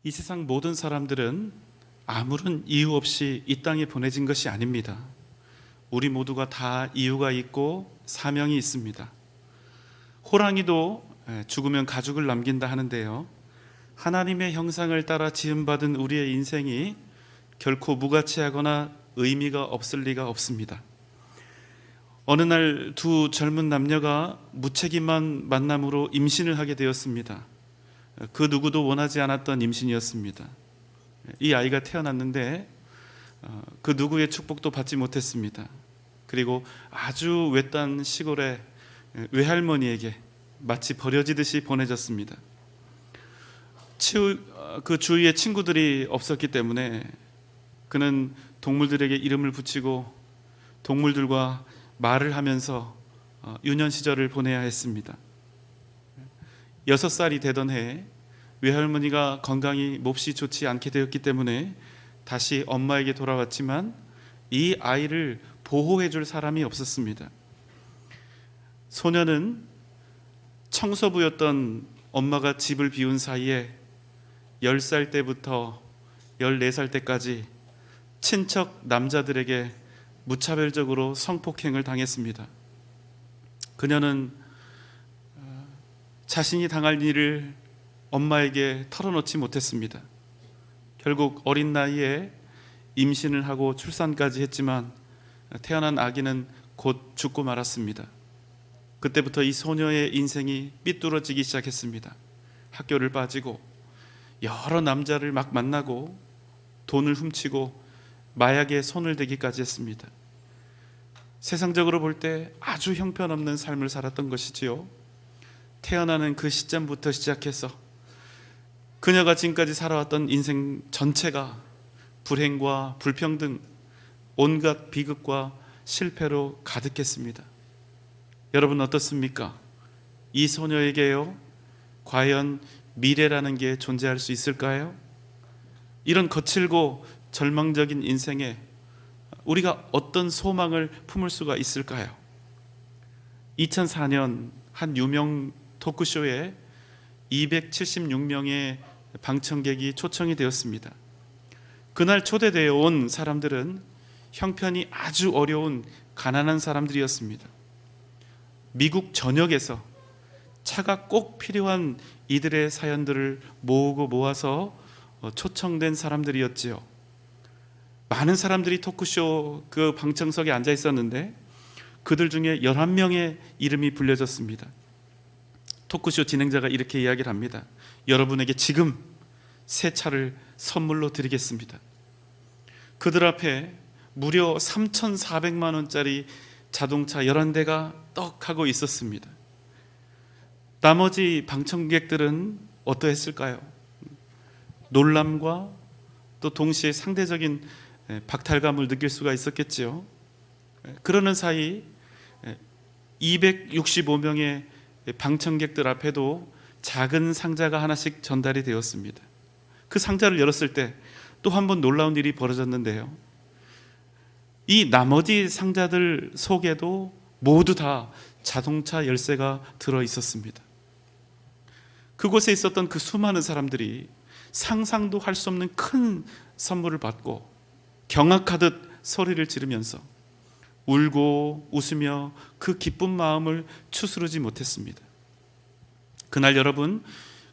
이 세상 모든 사람들은 아무런 이유 없이 이 땅에 보내진 것이 아닙니다. 우리 모두가 다 이유가 있고 사명이 있습니다. 호랑이도 죽으면 가죽을 남긴다 하는데요, 하나님의 형상을 따라 지음받은 우리의 인생이 결코 무가치하거나 의미가 없을 리가 없습니다. 어느 날 두 젊은 남녀가 무책임한 만남으로 임신을 하게 되었습니다. 그 누구도 원하지 않았던 임신이었습니다. 이 아이가 태어났는데 그 누구의 축복도 받지 못했습니다. 그리고 아주 외딴 시골의 외할머니에게 마치 버려지듯이 보내졌습니다. 그 주위에 친구들이 없었기 때문에 그는 동물들에게 이름을 붙이고 동물들과 말을 하면서 유년 시절을 보내야 했습니다. 6살이 되던 해 외할머니가 건강이 몹시 좋지 않게 되었기 때문에 다시 엄마에게 돌아왔지만 이 아이를 보호해 줄 사람이 없었습니다. 소녀는 청소부였던 엄마가 집을 비운 사이에 10살 때부터 14살 때까지 친척 남자들에게 무차별적으로 성폭행을 당했습니다. 그녀는 자신이 당할 일을 엄마에게 털어놓지 못했습니다. 결국 어린 나이에 임신을 하고 출산까지 했지만 태어난 아기는 곧 죽고 말았습니다. 그때부터 이 소녀의 인생이 삐뚤어지기 시작했습니다. 학교를 빠지고 여러 남자를 막 만나고 돈을 훔치고 마약에 손을 대기까지 했습니다. 세상적으로 볼 때 아주 형편없는 삶을 살았던 것이지요. 태어나는 그 시점부터 시작해서 그녀가 지금까지 살아왔던 인생 전체가 불행과 불평등, 온갖 비극과 실패로 가득했습니다. 여러분 어떻습니까? 이 소녀에게요, 과연 미래라는 게 존재할 수 있을까요? 이런 거칠고 절망적인 인생에 우리가 어떤 소망을 품을 수가 있을까요? 2004년 한 유명 토크쇼에 276명의 방청객이 초청이 되었습니다. 그날 초대되어 온 사람들은 형편이 아주 어려운 가난한 사람들이었습니다. 미국 전역에서 차가 꼭 필요한 이들의 사연들을 모아서 초청된 사람들이었지요. 많은 사람들이 토크쇼 그 방청석에 앉아 있었는데 그들 중에 11명의 이름이 불려졌습니다. 토크쇼 진행자가 이렇게 이야기를 합니다. 여러분에게 지금 새 차를 선물로 드리겠습니다. 그들 앞에 무려 3,400만 원짜리 자동차 11대가 떡 하고 있었습니다. 나머지 방청객들은 어떠했을까요? 놀람과 또 동시에 상대적인 박탈감을 느낄 수가 있었겠지요. 그러는 사이 265명의 방청객들 앞에도 작은 상자가 하나씩 전달이 되었습니다. 그 상자를 열었을 때 또 한 번 놀라운 일이 벌어졌는데요, 이 나머지 상자들 속에도 모두 다 자동차 열쇠가 들어 있었습니다. 그곳에 있었던 그 수많은 사람들이 상상도 할 수 없는 큰 선물을 받고 경악하듯 소리를 지르면서 울고 웃으며 그 기쁜 마음을 추스르지 못했습니다. 그날 여러분,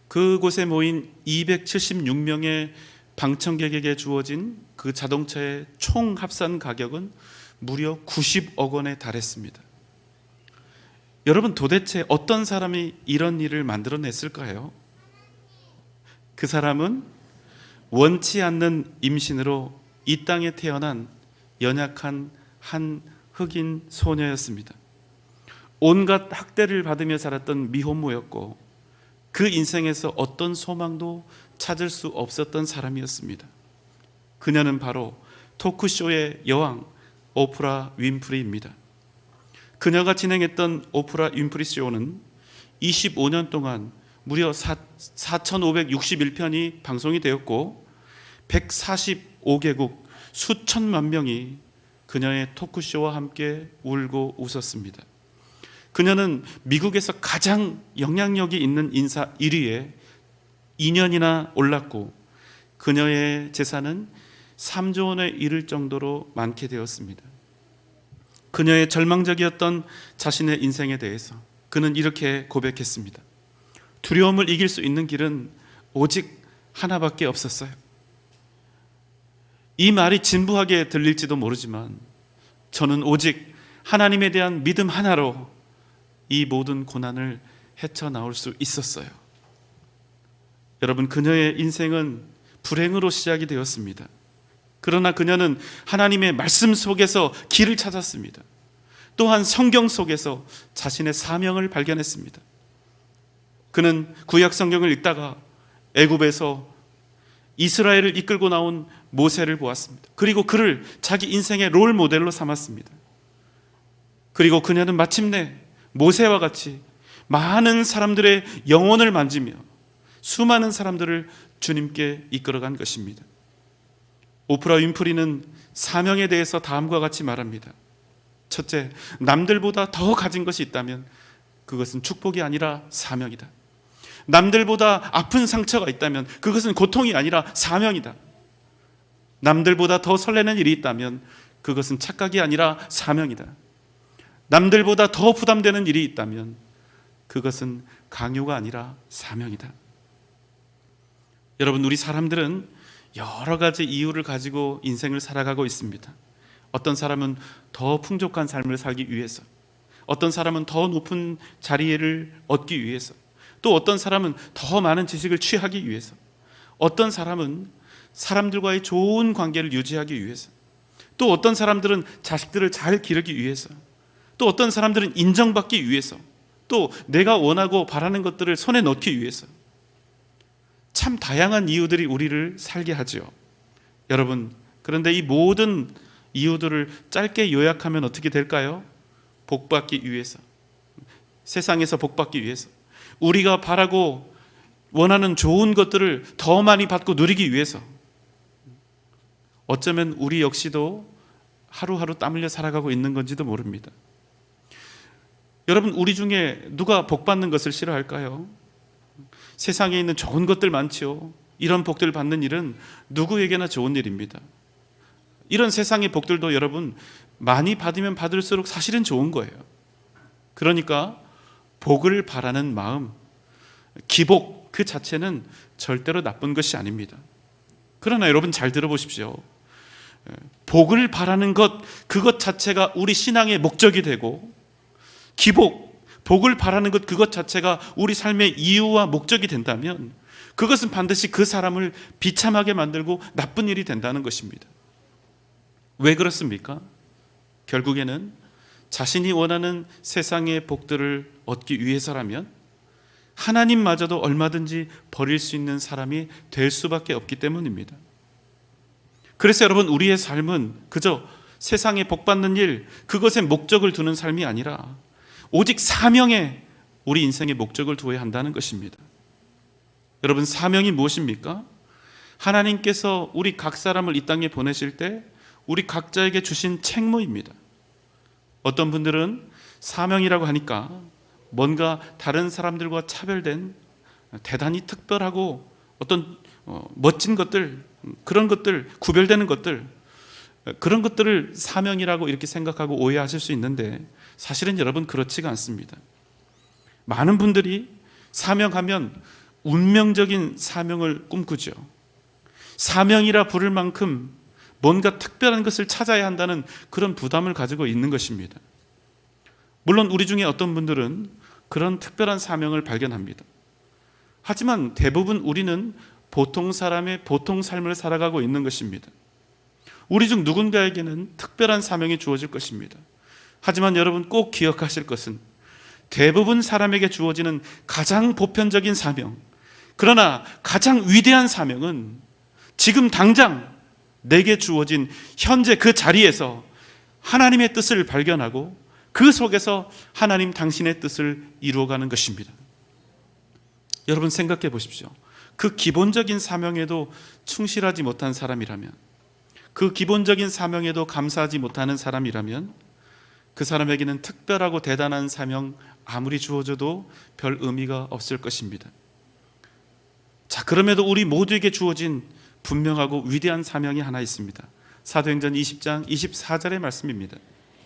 그곳에 모인 276명의 방청객에게 주어진 그 자동차의 총 합산 가격은 무려 90억 원에 달했습니다. 여러분, 도대체 어떤 사람이 이런 일을 만들어냈을까요? 그 사람은 원치 않는 임신으로 이 땅에 태어난 연약한 한 흑인 소녀였습니다. 온갖 학대를 받으며 살았던 미혼모였고 그 인생에서 어떤 소망도 찾을 수 없었던 사람이었습니다. 그녀는 바로 토크쇼의 여왕 오프라 윈프리입니다. 그녀가 진행했던 오프라 윈프리 쇼는 25년 동안 무려 4,561편이 방송이 되었고 145개국 수천만 명이 그녀의 토크쇼와 함께 울고 웃었습니다. 그녀는 미국에서 가장 영향력이 있는 인사 1위에 2년이나 올랐고 그녀의 재산은 3조 원에 이를 정도로 많게 되었습니다. 그녀의 절망적이었던 자신의 인생에 대해서 그는 이렇게 고백했습니다. 두려움을 이길 수 있는 길은 오직 하나밖에 없었어요. 이 말이 진부하게 들릴지도 모르지만 저는 오직 하나님에 대한 믿음 하나로 이 모든 고난을 헤쳐나올 수 있었어요. 여러분, 그녀의 인생은 불행으로 시작이 되었습니다. 그러나 그녀는 하나님의 말씀 속에서 길을 찾았습니다. 또한 성경 속에서 자신의 사명을 발견했습니다. 그는 구약 성경을 읽다가 애굽에서 이스라엘을 이끌고 나온 모세를 보았습니다. 그리고 그를 자기 인생의 롤 모델로 삼았습니다. 그리고 그녀는 마침내 모세와 같이 많은 사람들의 영혼을 만지며 수많은 사람들을 주님께 이끌어간 것입니다. 오프라 윈프리는 사명에 대해서 다음과 같이 말합니다. 첫째, 남들보다 더 가진 것이 있다면 그것은 축복이 아니라 사명이다. 남들보다 아픈 상처가 있다면 그것은 고통이 아니라 사명이다. 남들보다 더 설레는 일이 있다면 그것은 착각이 아니라 사명이다. 남들보다 더 부담되는 일이 있다면 그것은 강요가 아니라 사명이다. 여러분, 우리 사람들은 여러 가지 이유를 가지고 인생을 살아가고 있습니다. 어떤 사람은 더 풍족한 삶을 살기 위해서, 어떤 사람은 더 높은 자리를 얻기 위해서, 또 어떤 사람은 더 많은 지식을 취하기 위해서, 어떤 사람은 사람들과의 좋은 관계를 유지하기 위해서, 또 어떤 사람들은 자식들을 잘 기르기 위해서, 또 어떤 사람들은 인정받기 위해서, 또 내가 원하고 바라는 것들을 손에 넣기 위해서, 참 다양한 이유들이 우리를 살게 하죠. 여러분, 그런데 이 모든 이유들을 짧게 요약하면 어떻게 될까요? 복받기 위해서, 세상에서 복받기 위해서, 우리가 바라고 원하는 좋은 것들을 더 많이 받고 누리기 위해서, 어쩌면 우리 역시도 하루하루 땀 흘려 살아가고 있는 건지도 모릅니다. 여러분, 우리 중에 누가 복받는 것을 싫어할까요? 세상에 있는 좋은 것들 많지요. 이런 복들 받는 일은 누구에게나 좋은 일입니다. 이런 세상의 복들도 여러분 많이 받으면 받을수록 사실은 좋은 거예요. 그러니까 복을 바라는 마음, 기복 그 자체는 절대로 나쁜 것이 아닙니다. 그러나 여러분 잘 들어보십시오. 복을 바라는 것, 그것 자체가 우리 신앙의 목적이 되고, 기복, 복을 바라는 것 그것 자체가 우리 삶의 이유와 목적이 된다면 그것은 반드시 그 사람을 비참하게 만들고 나쁜 일이 된다는 것입니다. 왜 그렇습니까? 결국에는 자신이 원하는 세상의 복들을 얻기 위해서라면 하나님마저도 얼마든지 버릴 수 있는 사람이 될 수밖에 없기 때문입니다. 그래서 여러분, 우리의 삶은 그저 세상에 복받는 일, 그것에 목적을 두는 삶이 아니라 오직 사명에 우리 인생의 목적을 두어야 한다는 것입니다. 여러분, 사명이 무엇입니까? 하나님께서 우리 각 사람을 이 땅에 보내실 때 우리 각자에게 주신 책무입니다. 어떤 분들은 사명이라고 하니까 뭔가 다른 사람들과 차별된 대단히 특별하고 어떤 멋진 것들, 그런 것들, 구별되는 것들, 그런 것들을 사명이라고 이렇게 생각하고 오해하실 수 있는데 사실은 여러분 그렇지가 않습니다. 많은 분들이 사명하면 운명적인 사명을 꿈꾸죠. 사명이라 부를 만큼 뭔가 특별한 것을 찾아야 한다는 그런 부담을 가지고 있는 것입니다. 물론 우리 중에 어떤 분들은 그런 특별한 사명을 발견합니다. 하지만 대부분 우리는 보통 사람의 보통 삶을 살아가고 있는 것입니다. 우리 중 누군가에게는 특별한 사명이 주어질 것입니다. 하지만 여러분 꼭 기억하실 것은 대부분 사람에게 주어지는 가장 보편적인 사명, 그러나 가장 위대한 사명은 지금 당장 내게 주어진 현재 그 자리에서 하나님의 뜻을 발견하고 그 속에서 하나님 당신의 뜻을 이루어가는 것입니다. 여러분 생각해 보십시오. 그 기본적인 사명에도 충실하지 못한 사람이라면, 그 기본적인 사명에도 감사하지 못하는 사람이라면 그 사람에게는 특별하고 대단한 사명 아무리 주어져도 별 의미가 없을 것입니다. 자, 그럼에도 우리 모두에게 주어진 분명하고 위대한 사명이 하나 있습니다. 사도행전 20장 24절의 말씀입니다.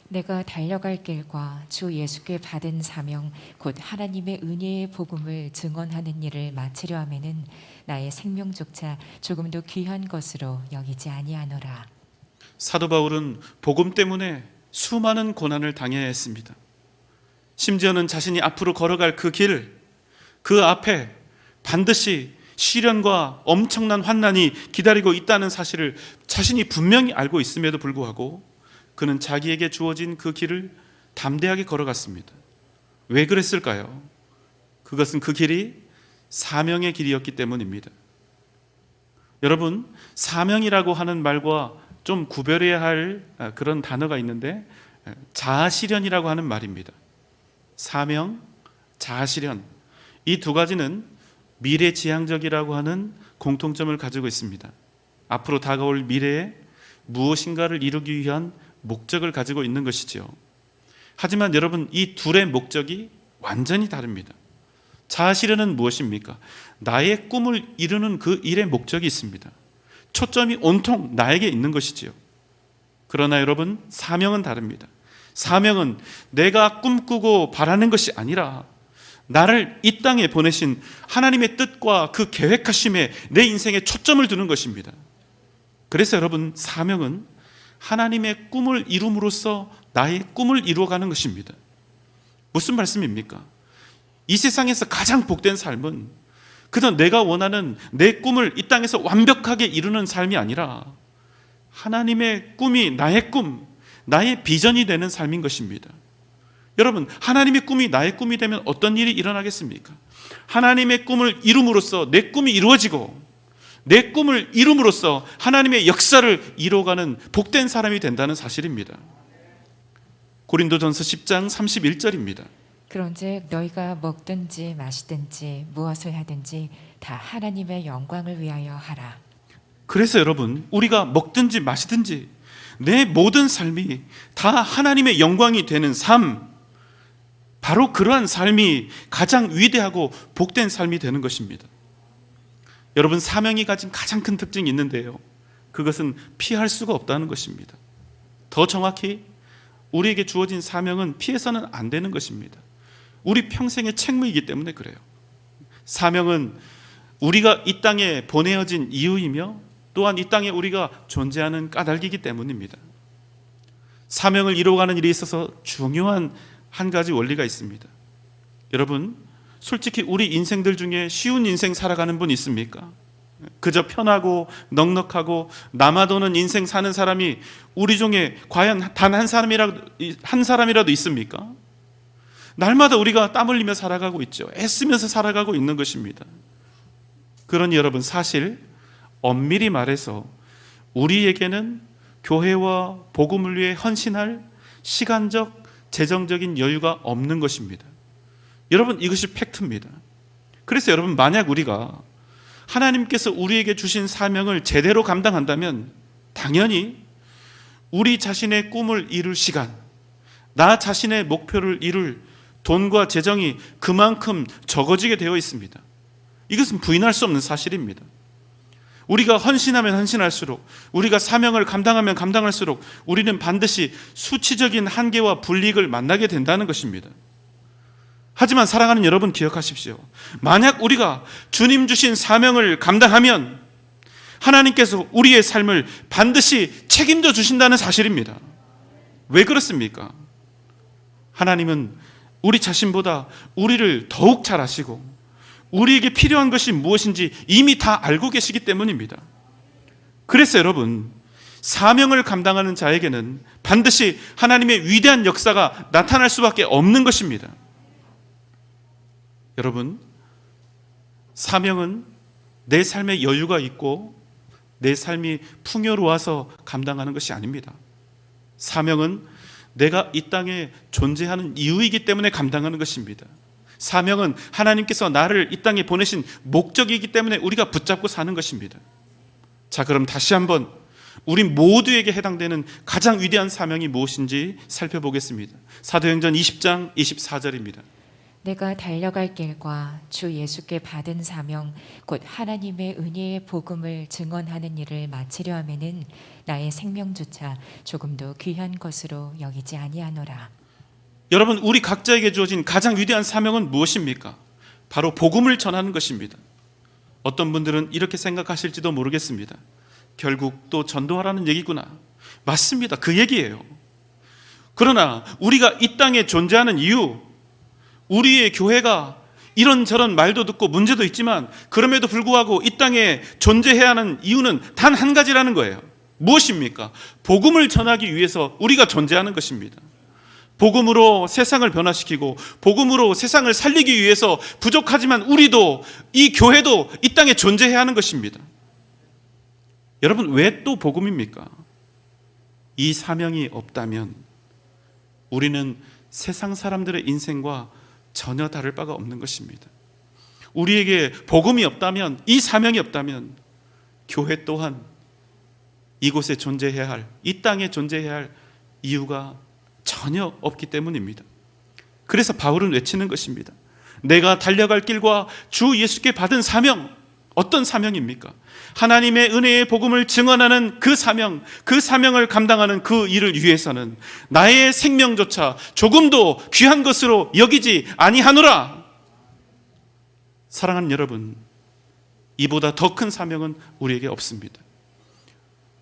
내가 달려갈 길과 주 예수께 받은 사명 곧 하나님의 은혜의 복음을 증언하는 일을 마치려 하면은 나의 생명조차 조금도 귀한 것으로 여기지 아니하노라. 사도 바울은 복음 때문에 수많은 고난을 당해야 했습니다. 심지어는 자신이 앞으로 걸어갈 그 길, 그 앞에 반드시 시련과 엄청난 환난이 기다리고 있다는 사실을 자신이 분명히 알고 있음에도 불구하고 그는 자기에게 주어진 그 길을 담대하게 걸어갔습니다. 왜 그랬을까요? 그것은 그 길이 사명의 길이었기 때문입니다. 여러분, 사명이라고 하는 말과 좀 구별해야 할 그런 단어가 있는데 자아실현이라고 하는 말입니다. 사명, 자아실현, 이 두 가지는 미래지향적이라고 하는 공통점을 가지고 있습니다. 앞으로 다가올 미래에 무엇인가를 이루기 위한 목적을 가지고 있는 것이지요. 하지만 여러분, 이 둘의 목적이 완전히 다릅니다. 자아실현은 무엇입니까? 나의 꿈을 이루는 그 일의 목적이 있습니다. 초점이 온통 나에게 있는 것이지요. 그러나 여러분, 사명은 다릅니다. 사명은 내가 꿈꾸고 바라는 것이 아니라 나를 이 땅에 보내신 하나님의 뜻과 그 계획하심에 내 인생에 초점을 두는 것입니다. 그래서 여러분, 사명은 하나님의 꿈을 이룸으로써 나의 꿈을 이루어가는 것입니다. 무슨 말씀입니까? 이 세상에서 가장 복된 삶은 그저 내가 원하는 내 꿈을 이 땅에서 완벽하게 이루는 삶이 아니라 하나님의 꿈이 나의 꿈, 나의 비전이 되는 삶인 것입니다. 여러분, 하나님의 꿈이 나의 꿈이 되면 어떤 일이 일어나겠습니까? 하나님의 꿈을 이룸으로써 내 꿈이 이루어지고 내 꿈을 이룸으로써 하나님의 역사를 이루어가는 복된 사람이 된다는 사실입니다. 고린도전서 10장 31절입니다. 그런즉 너희가 먹든지 마시든지 무엇을 하든지 다 하나님의 영광을 위하여 하라. 그래서 여러분, 우리가 먹든지 마시든지 내 모든 삶이 다 하나님의 영광이 되는 삶, 바로 그러한 삶이 가장 위대하고 복된 삶이 되는 것입니다. 여러분, 사명이 가진 가장 큰 특징이 있는데요, 그것은 피할 수가 없다는 것입니다. 더 정확히 우리에게 주어진 사명은 피해서는 안 되는 것입니다. 우리 평생의 책무이기 때문에 그래요. 사명은 우리가 이 땅에 보내어진 이유이며 또한 이 땅에 우리가 존재하는 까닭이기 때문입니다. 사명을 이루어가는 일에 있어서 중요한 한 가지 원리가 있습니다. 여러분, 솔직히 우리 인생들 중에 쉬운 인생 살아가는 분 있습니까? 그저 편하고 넉넉하고 남아도는 인생 사는 사람이 우리 중에 과연 단 한 사람이라도 있습니까? 날마다 우리가 땀 흘리며 살아가고 있죠. 애쓰면서 살아가고 있는 것입니다. 그러니 여러분, 사실 엄밀히 말해서 우리에게는 교회와 복음을 위해 헌신할 시간적, 재정적인 여유가 없는 것입니다. 여러분, 이것이 팩트입니다. 그래서 여러분, 만약 우리가 하나님께서 우리에게 주신 사명을 제대로 감당한다면 당연히 우리 자신의 꿈을 이룰 시간, 나 자신의 목표를 이룰 돈과 재정이 그만큼 적어지게 되어 있습니다. 이것은 부인할 수 없는 사실입니다. 우리가 헌신하면 헌신할수록, 우리가 사명을 감당하면 감당할수록 우리는 반드시 수치적인 한계와 불이익을 만나게 된다는 것입니다. 하지만 사랑하는 여러분, 기억하십시오. 만약 우리가 주님 주신 사명을 감당하면 하나님께서 우리의 삶을 반드시 책임져 주신다는 사실입니다. 왜 그렇습니까? 하나님은 우리 자신보다 우리를 더욱 잘 아시고 우리에게 필요한 것이 무엇인지 이미 다 알고 계시기 때문입니다. 그래서 여러분, 사명을 감당하는 자에게는 반드시 하나님의 위대한 역사가 나타날 수밖에 없는 것입니다. 여러분, 사명은 내 삶에 여유가 있고 내 삶이 풍요로워서 감당하는 것이 아닙니다. 사명은 내가 이 땅에 존재하는 이유이기 때문에 감당하는 것입니다. 사명은 하나님께서 나를 이 땅에 보내신 목적이기 때문에 우리가 붙잡고 사는 것입니다. 자, 그럼 다시 한번 우리 모두에게 해당되는 가장 위대한 사명이 무엇인지 살펴보겠습니다. 사도행전 20장 24절입니다. 내가 달려갈 길과 주 예수께 받은 사명 곧 하나님의 은혜의 복음을 증언하는 일을 마치려 하면은 나의 생명조차 조금도 귀한 것으로 여기지 아니하노라. 여러분, 우리 각자에게 주어진 가장 위대한 사명은 무엇입니까? 바로 복음을 전하는 것입니다. 어떤 분들은 이렇게 생각하실지도 모르겠습니다. 결국 또 전도하라는 얘기구나. 맞습니다. 그 얘기예요. 그러나 우리가 이 땅에 존재하는 이유, 우리의 교회가 이런저런 말도 듣고 문제도 있지만 그럼에도 불구하고 이 땅에 존재해야 하는 이유는 단 한 가지라는 거예요. 무엇입니까? 복음을 전하기 위해서 우리가 존재하는 것입니다. 복음으로 세상을 변화시키고 복음으로 세상을 살리기 위해서 부족하지만 우리도 이 교회도 이 땅에 존재해야 하는 것입니다. 여러분, 왜 또 복음입니까? 이 사명이 없다면 우리는 세상 사람들의 인생과 전혀 다를 바가 없는 것입니다. 우리에게 복음이 없다면, 이 사명이 없다면 교회 또한 이곳에 존재해야 할, 이 땅에 존재해야 할 이유가 전혀 없기 때문입니다. 그래서 바울은 외치는 것입니다. 내가 달려갈 길과 주 예수께 받은 사명, 어떤 사명입니까? 하나님의 은혜의 복음을 증언하는 그 사명, 그 사명을 감당하는 그 일을 위해서는 나의 생명조차 조금도 귀한 것으로 여기지 아니하노라. 사랑하는 여러분, 이보다 더 큰 사명은 우리에게 없습니다.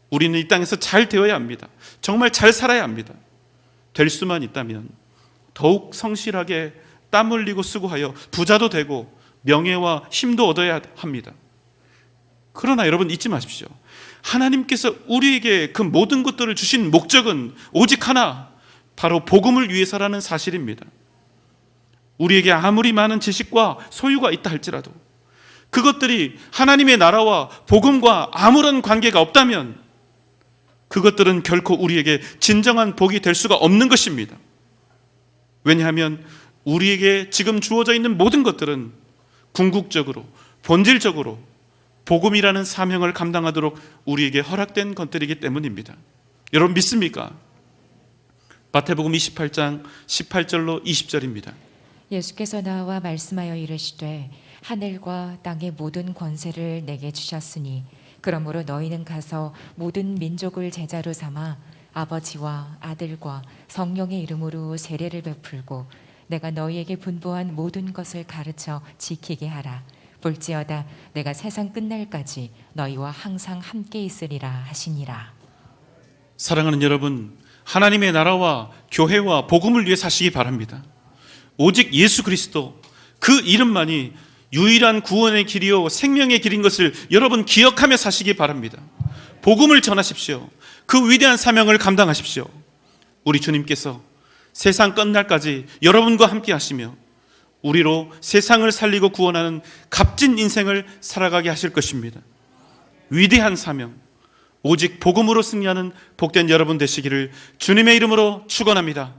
우리는 이 땅에서 잘 되어야 합니다. 정말 잘 살아야 합니다. 될 수만 있다면 더욱 성실하게 땀 흘리고 수고하여 부자도 되고 명예와 힘도 얻어야 합니다. 그러나 여러분, 잊지 마십시오. 하나님께서 우리에게 그 모든 것들을 주신 목적은 오직 하나, 바로 복음을 위해서라는 사실입니다. 우리에게 아무리 많은 지식과 소유가 있다 할지라도 그것들이 하나님의 나라와 복음과 아무런 관계가 없다면 그것들은 결코 우리에게 진정한 복이 될 수가 없는 것입니다. 왜냐하면 우리에게 지금 주어져 있는 모든 것들은 궁극적으로, 본질적으로 복음이라는 사명을 감당하도록 우리에게 허락된 것들이기 때문입니다. 여러분, 믿습니까? 마태복음 28장 18절로 20절입니다. 예수께서 나와 말씀하여 이르시되 하늘과 땅의 모든 권세를 내게 주셨으니 그러므로 너희는 가서 모든 민족을 제자로 삼아 아버지와 아들과 성령의 이름으로 세례를 베풀고 내가 너희에게 분부한 모든 것을 가르쳐 지키게 하라. 볼지어다 내가 세상 끝날까지 너희와 항상 함께 있으리라 하시니라. 사랑하는 여러분, 하나님의 나라와 교회와 복음을 위해 사시기 바랍니다. 오직 예수 그리스도, 그 이름만이 유일한 구원의 길이요 생명의 길인 것을 여러분 기억하며 사시기 바랍니다. 복음을 전하십시오. 그 위대한 사명을 감당하십시오. 우리 주님께서 세상 끝날까지 여러분과 함께 하시며 우리로 세상을 살리고 구원하는 값진 인생을 살아가게 하실 것입니다. 위대한 사명, 오직 복음으로 승리하는 복된 여러분 되시기를 주님의 이름으로 축원합니다.